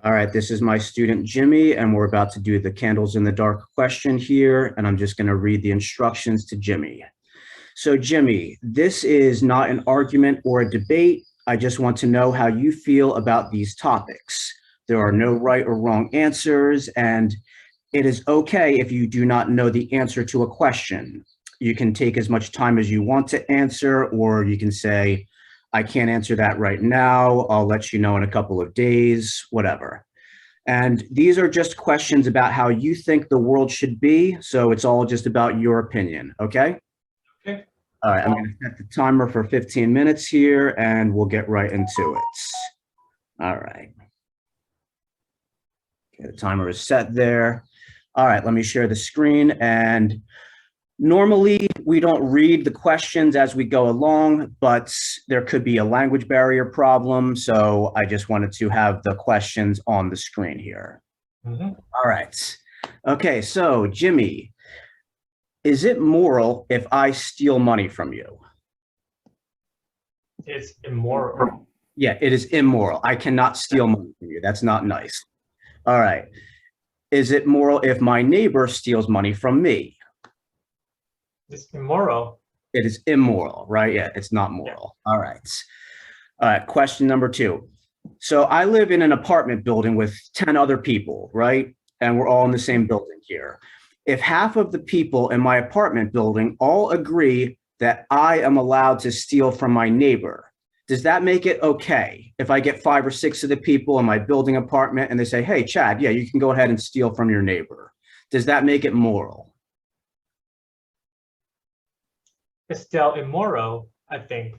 All right, this is my student Jimmy, and we're about to do the candles in the dark question here, and I'm just going to read the instructions to Jimmy. So, Jimmy, this is not an argument or a debate. I just want to know how you feel about these topics. There are no right or wrong answers, and it is okay if you do not know the answer to a question. You can take as much time as you want to answer, or you can say, I can't answer that right now. I'll let you know in a couple of days, whatever. And these are just questions about how you think the world should be. So it's all just about your opinion. Okay. Okay. All right. I'm going to set the timer for 15 minutes here and we'll get right into it. All right. Okay, the timer is set there. All right. Let me share the screen. And normally, we don't read the questions as we go along, but there could be a language barrier problem. So I just wanted to have the questions on the screen here. All right. Okay, so Jimmy, is it moral if I steal money from you? It's immoral. Yeah, it is immoral. I cannot steal money from you. That's not nice. All right. Is it moral if my neighbor steals money from me? It's immoral. It is immoral, right? Yeah, it's not moral. All right. All right. Question number 2. So I live in an apartment building with 10 other people, right? And we're all in the same building here. If half of the people in my apartment building all agree that I am allowed to steal from my neighbor, does that make it okay? If I get 5 or 6 of the people in my building apartment and they say, hey, Chad, yeah, you can go ahead and steal from your neighbor. Does that make it moral? It's still immoral, I think.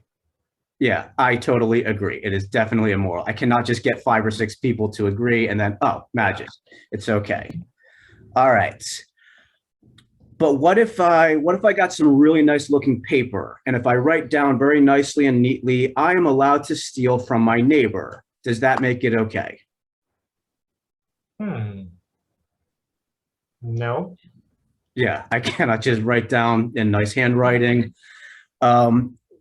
Yeah, I totally agree. It is definitely immoral. I cannot just get 5 or 6 people to agree and then, oh, magic, it's okay. All right. But what if I got some really nice looking paper and if I write down very nicely and neatly, I am allowed to steal from my neighbor. Does that make it okay? No. Yeah, I cannot just write down in nice handwriting.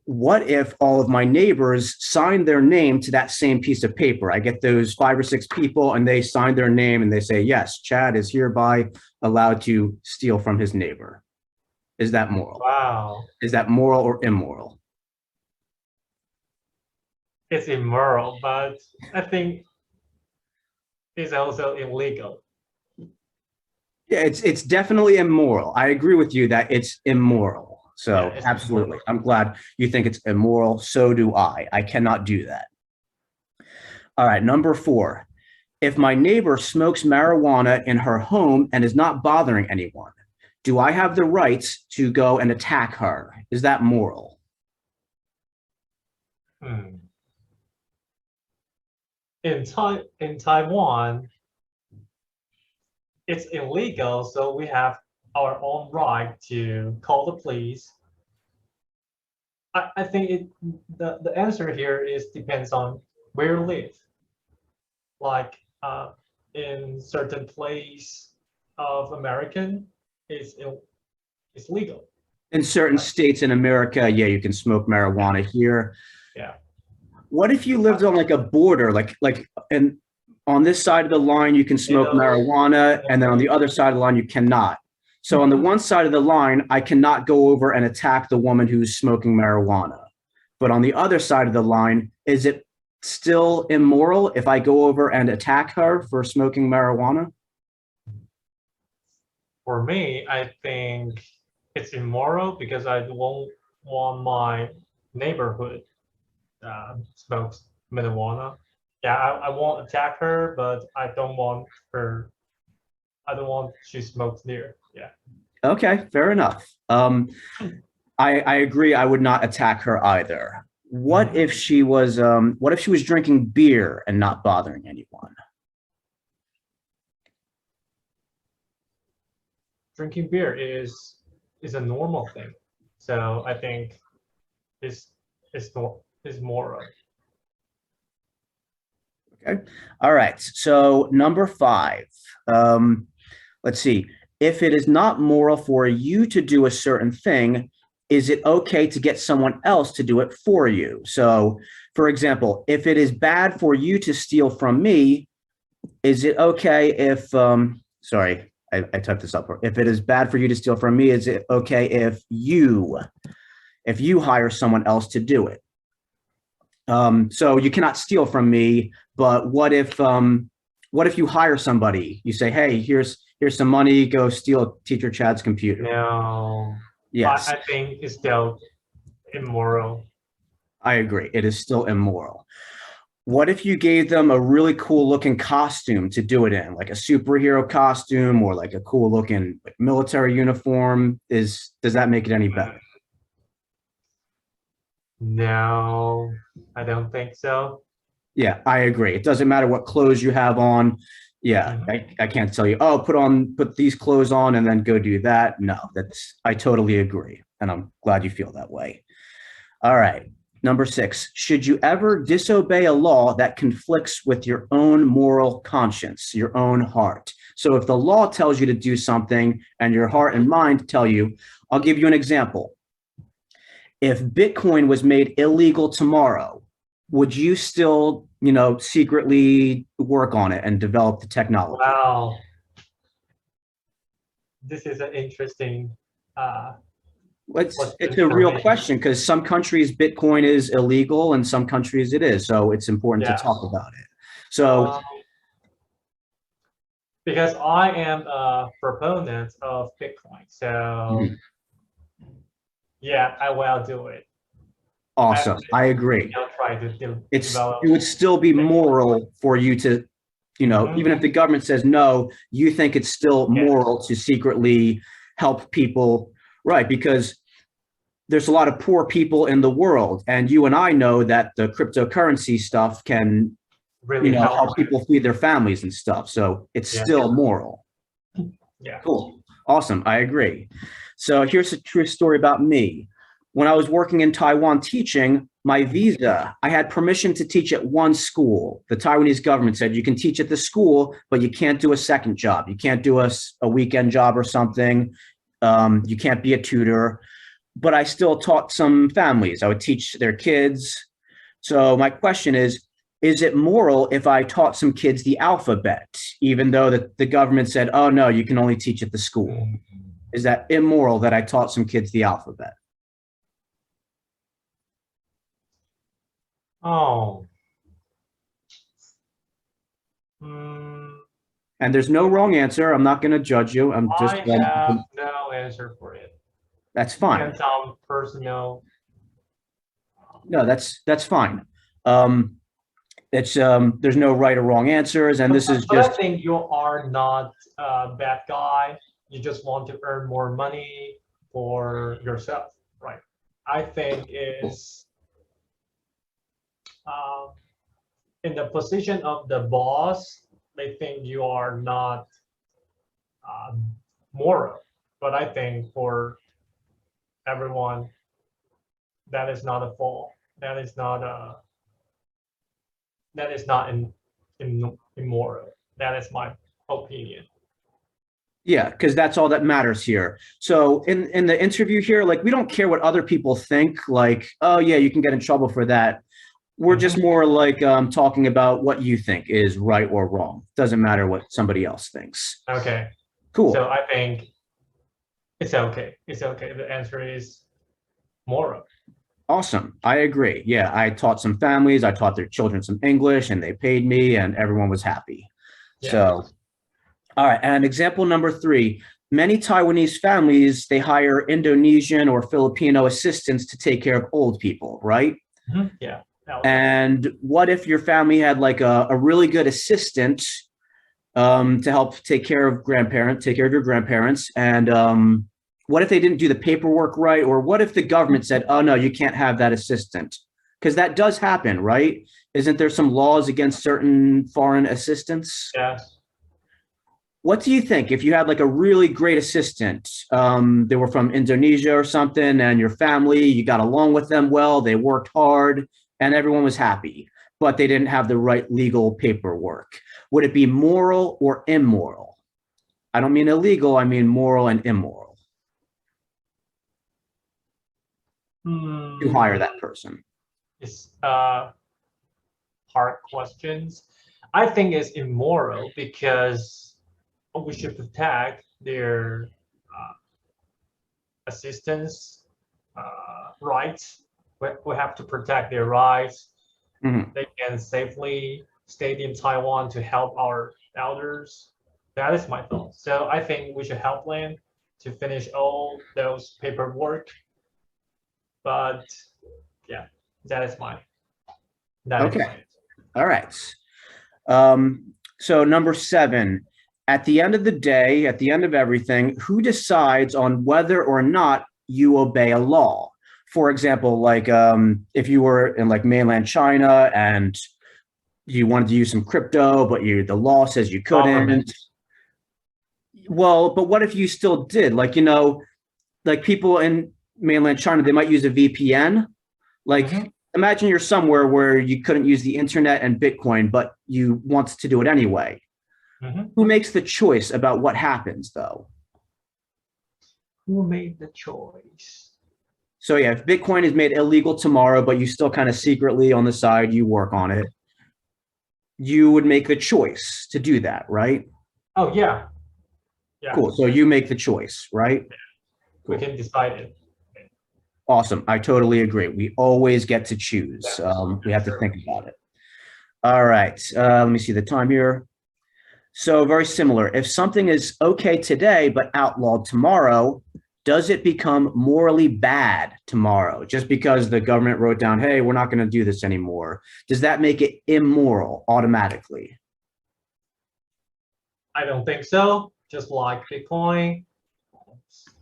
What if all of my neighbors sign their name to that same piece of paper? I get those 5 or 6 people and they sign their name and they say, yes, Chad is hereby allowed to steal from his neighbor. Is that moral? Wow. Is that moral or immoral? It's immoral, but I think it's also illegal. Yeah, it's definitely immoral. I agree with you that it's immoral. So Yeah, absolutely. immoral. I'm glad you think it's immoral. So do I. I cannot do that. All right, number 4. If my neighbor smokes marijuana in her home and is not bothering anyone, do I have the rights to go and attack her? Is that moral? In Taiwan, it's illegal, so we have our own right to call the police. I think the answer here is depends on where you live. Like in certain place of American, it's legal. In certain states in America, yeah, you can smoke marijuana here. Yeah. What if you lived on like a border, and on this side of the line you can smoke marijuana, and then on the other side of the line you cannot. So on the one side of the line, I cannot go over and attack the woman who's smoking marijuana. But on the other side of the line, is it still immoral if I go over and attack her for smoking marijuana? For me, I think it's immoral because I don't want my neighborhood smokes marijuana. Yeah, I won't attack her, but I don't want her. I don't want she smokes there. Yeah. Okay, fair enough. I agree. I would not attack her either. What if she was drinking beer and not bothering anyone? Drinking beer is a normal thing, so I think it's moral. Okay. All right. So number 5. Let's see. If it is not moral for you to do a certain thing, is it okay to get someone else to do it for you? So, for example, if it is bad for you to steal from me, Is it okay if, sorry, I typed this up. If it is bad for you to steal from me, is it okay if you hire someone else to do it? So you cannot steal from me, but what if you hire somebody? You say, hey, here's some money, go steal teacher Chad's computer. No, Yes, I think it's still immoral. I agree. It is still immoral. What if you gave them a really cool looking costume to do it in, like a superhero costume or like a cool looking like, military uniform? Does that make it any better? No, I don't think so. Yeah, I agree. It doesn't matter what clothes you have on. Yeah, Mhm. I can't tell you, oh, put these clothes on and then go do that. No, I totally agree. And I'm glad you feel that way. All right. Number 6, should you ever disobey a law that conflicts with your own moral conscience, your own heart? So if the law tells you to do something and your heart and mind tell you, I'll give you an example. If Bitcoin was made illegal tomorrow, would you still, secretly work on it and develop the technology? Wow, this is an interesting uh, It's question a for real me. question because some countries Bitcoin is illegal and some countries it is. So it's important to Yeah, talk about it. So um, because I am a proponent of Bitcoin, so mhm, yeah, I will do it. I awesome. I agree. will try to develop It would still be Bitcoin. moral for you to, Hmm. even if the government says no, you think it's still Yeah, moral to secretly help people, right? Because there's a lot of poor people in the world, and you and I know that the cryptocurrency stuff can, really help. help people feed their families and stuff. So it's Yeah, still moral. yeah. Cool. Awesome. I agree. So here's a true story about me. When I was working in Taiwan teaching, my visa, I had permission to teach at one school. The Taiwanese government said you can teach at the school, but you can't do a second job. You can't do a weekend job or something. You can't be a tutor. But I still taught some families. I would teach their kids. So my question is it moral if I taught some kids the alphabet, even though the government said, oh, no, you can only teach at the school? Mm. Is that immoral that I taught some kids the alphabet? Oh, mm, And there's no wrong answer. I'm not going to judge you. I'm just, I have no answer for it. that's fine. Depends on personal. No, that's fine. Um, there's no right or wrong answers. And this is But I just, think you are not a bad guy. You just want to earn more money for yourself, right? I think is um, in the position of the boss. They think you are not um, moral, but I think for everyone that is not a fault. That is not immoral. That is my opinion. yeah, because that's all that matters here. So in the interview here, like we don't care what other people think. Like, oh yeah, you can get in trouble for that. We're just Mhm. more like talking about what you think is right or wrong. Doesn't matter what somebody else thinks. Okay, so Cool. I think it's okay. It's okay. The answer is moral. Awesome. I agree. Yeah, I taught some families, I taught their children some English, and they paid me, and everyone was happy. Yeah. So, all right. And example number 3, many Taiwanese families, they hire Indonesian or Filipino assistants to take care of old people, right? Mhm. Yeah. Elder. And what if your family had like a really good assistant to help take care of your grandparents, and what if they didn't do the paperwork right, or what if the government said, "Oh no, you can't have that assistant," because that does happen, right? Isn't there some laws against certain foreign assistants? Yes. What do you think if you had like a really great assistant? They were from Indonesia or something, and your family, you got along with them well, they worked hard, and everyone was happy, but they didn't have the right legal paperwork. Would it be moral or immoral? I don't mean illegal, I mean moral and immoral to hire Hmm. that person. It's hard questions. I think it's immoral because we should protect their uh, assistance rights. We have to protect their rights. Mhm. They can safely stay in Taiwan to help our elders. That is my thought. So I think we should help them to finish all those paperwork. But yeah, that is my that is Okay. my All right. So number 7, at the end of the day, at the end of everything, who decides on whether or not you obey a law? For example, like if you were in like mainland China and you wanted to use some crypto, but the law says you couldn't. government. Well, but what if you still did? Like, like people in mainland China, they might use a VPN. Like, Mhm. imagine you're somewhere where you couldn't use the internet and Bitcoin, but you want to do it anyway. Mhm. Who makes the choice about what happens, though? Who made the choice? So yeah, if Bitcoin is made illegal tomorrow, but you still kind of secretly on the side, you work on it, you would make the choice to do that, right? Oh yeah, yeah. Cool. So you make the choice, right? We Cool. can decide it. Awesome. I totally agree. We always get to choose. We have to Sure. think about it. All right. Let me see the time here. So very similar. If something is okay today, but outlawed tomorrow, does it become morally bad tomorrow just because the government wrote down, hey, we're not going to do this anymore? Does that make it immoral automatically? I don't think so. Just like Bitcoin,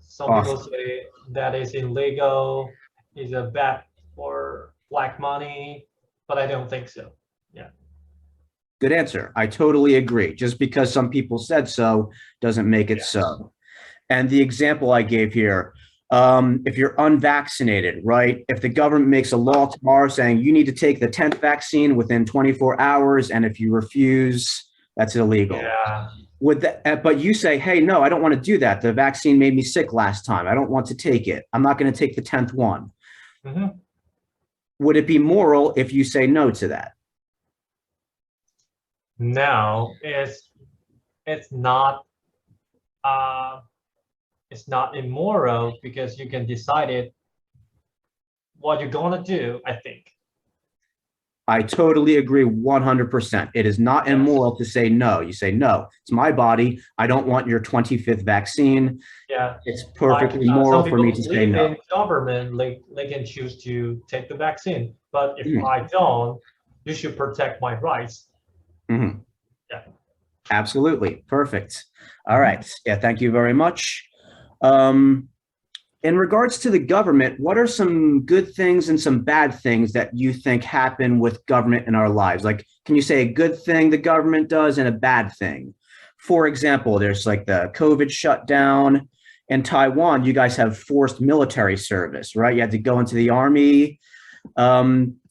some people Awesome. say that is illegal, is a bad for black money, but I don't think so. Yeah. Good answer. I totally agree. Just because some people said so doesn't make it Yes. so. And the example I gave here, if you're unvaccinated, right? If the government makes a law tomorrow saying you need to take the 10th vaccine within 24 hours, and if you refuse, that's illegal. Yeah. Would that, but you say, hey, no, I don't want to do that. The vaccine made me sick last time. I don't want to take it. I'm not going to take the 10th one. Mhm. Would it be moral if you say no to that? No, uh it's not immoral because you can decide it what you're gonna do, I think. I totally agree 100%. It is not Yes. immoral to say no. You say, no, it's my body. I don't want your 25th vaccine. Yeah. It's Like perfectly some moral for me people to say believe no. in government, they can choose to take the vaccine. But if Mhm. I don't, you should protect my rights. Mhm. Yeah. Absolutely. Perfect. All Mhm. right. Yeah, thank you very much. Um, in regards to the government, what are some good things and some bad things that you think happen with government in our lives? Like, can you say a good thing the government does and a bad thing? For example, there's like the COVID shutdown in Taiwan. You guys have forced military service, right? You had to go into the army.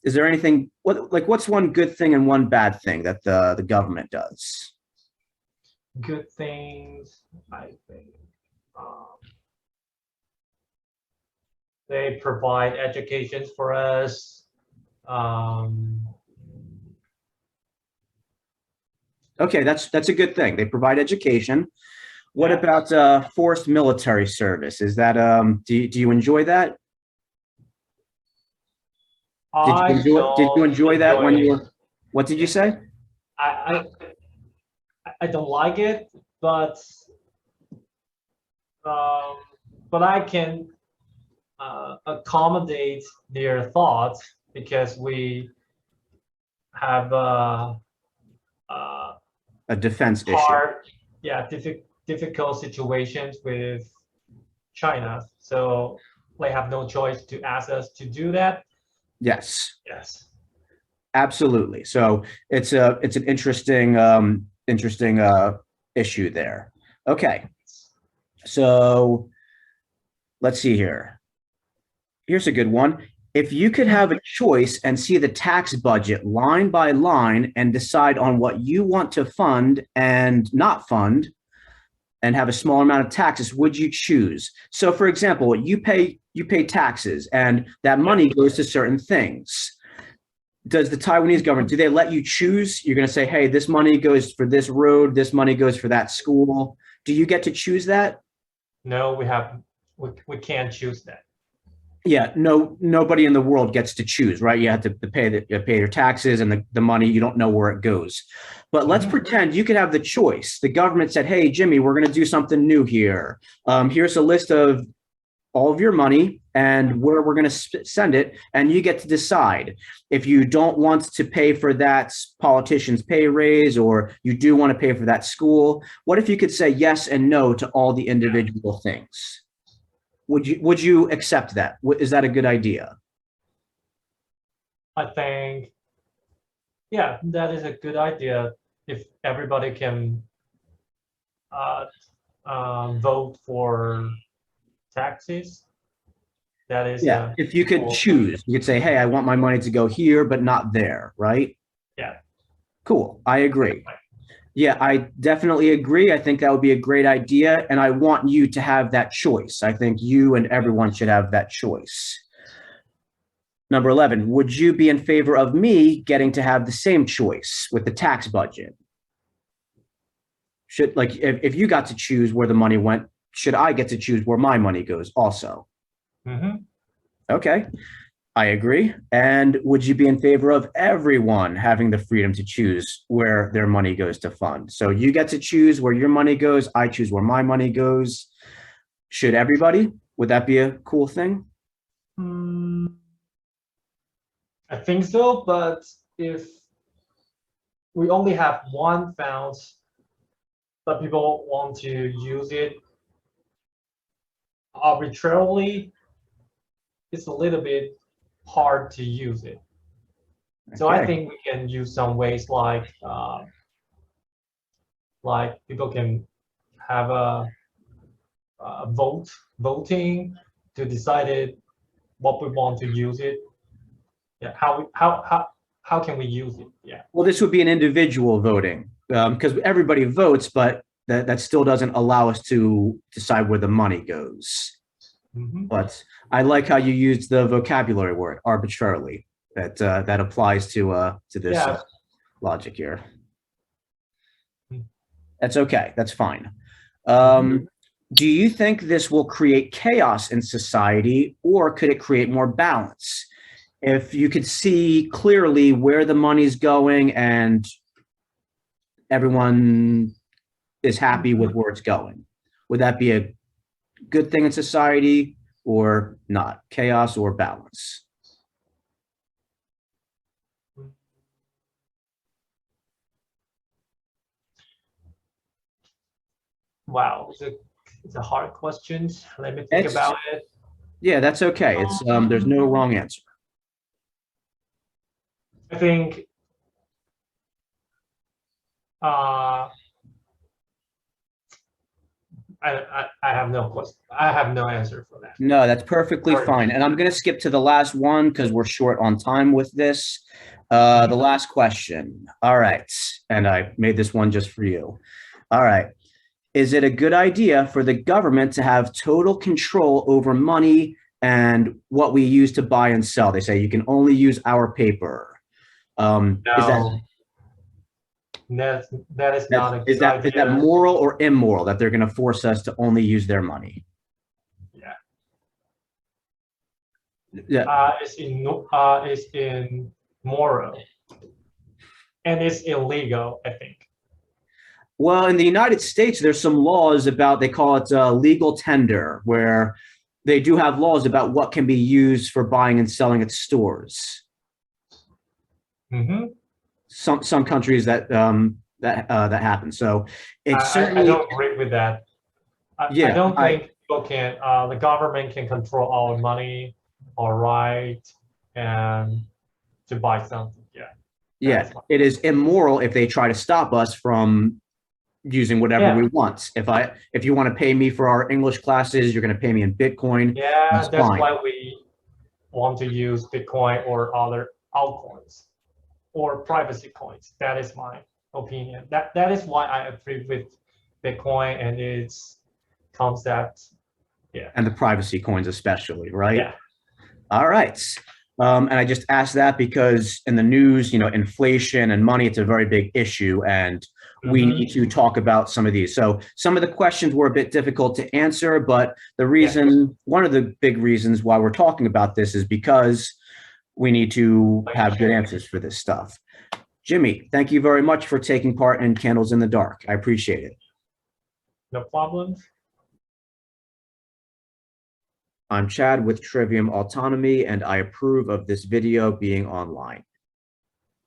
Is there anything what's one good thing and one bad thing that the government does? Good things, I think. Um, they provide educations for us. Um, Okay, that's a good thing. They provide education. What yeah, about forced military service? Is that do you enjoy that? I Did you don't enjoy that enjoy when you it. were what did you Yeah, say? I, I don't like it, um, but I can accommodate their thoughts because we have uh, A defense issue. hard, yeah, difficult situations with China. So they have no choice to ask us to do that. Yes, Yes. absolutely. So it's an interesting issue there. Okay. So let's see here. Here's a good one. If you could have a choice and see the tax budget line by line and decide on what you want to fund and not fund and have a small amount of taxes, would you choose? So for example, you pay taxes and that Yeah. money goes to certain things. does the Taiwanese government, do they let you choose? You're going to say, hey, this money goes for this road, this money goes for that school. Do you get to choose that? No, we can't choose that. Yeah, no, nobody in the world gets to choose, right? You have to pay your taxes and the money, you don't know where it goes. But let's pretend you could have the choice. The government said, hey, Jimmy, we're going to do something new here. Here's a list of all of your money and where we're going to send it, and you get to decide if you don't want to pay for that politician's pay raise or you do want to pay for that school. What if you could say yes and no to all the individual things? Would you accept that? Is that a good idea? I think, yeah, that is a good idea if everybody can vote for taxes. That is, Yeah, if you could choose, you could say, hey, I want my money to go here, but not there, right? Yeah. Cool, I agree. Yeah, I definitely agree. I think that would be a great idea, and I want you to have that choice. I think you and everyone should have that choice. Number 11, would you be in favor of me getting to have the same choice with the tax budget? Should, like, if you got to choose where the money went, should I get to choose where my money goes also? Okay, I agree. And would you be in favor of everyone having the freedom to choose where their money goes to fund? So you get to choose where your money goes. I choose where my money goes. Should everybody? Would that be a cool thing? I think so, but if we only have one fund, but people want to use it arbitrarily, it's a little bit hard to use it. So I think we can use some ways like people can have a voting to decide it, what we want to use it. Yeah, how can we use it? Yeah. Well, this would be an individual voting because everybody votes, but that still doesn't allow us to decide where the money goes. But I like how you used the vocabulary word arbitrarily. That applies to this logic here. That's okay. That's fine. Do you think this will create chaos in society, or could it create more balance? If you could see clearly where the money's going and everyone is happy with where it's going, would that be a good thing in society or not? Chaos or balance? Wow, it's a hard question. Let me think about it. Yeah, that's okay. It's there's no wrong answer. I think I have no question. I have no answer for that. No, that's perfectly fine. And I'm going to skip to the last one because we're short on time with this. The last question. All right. And I made this one just for you. All right. Is it a good idea for the government to have total control over money and what we use to buy and sell? They say you can only use our paper. No, that is not a good idea. Is that moral or immoral that they're going to force us to only use their money? Yeah. It's immoral, and it's illegal, I think. Well, in the United States, there's some laws about, they call it legal tender, where they do have laws about what can be used for buying and selling at stores. Some countries that happens. So it's certainly. I don't agree with that. I don't think people can. The government can control our money, our right, and to buy something. Yeah. Yeah, it is immoral if they try to stop us from using whatever we want. If you want to pay me for our English classes, you're going to pay me in Bitcoin. Yeah, that's why we want to use Bitcoin or other altcoins or privacy coins. That is my opinion. That is why I agree with Bitcoin and its concept. Yeah. And the privacy coins especially, right? Yeah. All right. And I just asked that because in the news, inflation and money, it's a very big issue, and we need to talk about some of these. So some of the questions were a bit difficult to answer, but one of the big reasons why we're talking about this is because we need to have good answers for this stuff. Jimmy, thank you very much for taking part in Candles in the Dark. I appreciate it. No problems. I'm Chad with Trivium Autonomy, and I approve of this video being online.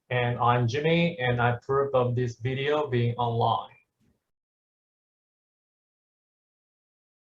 And I'm Jimmy, and I approve of this video being online.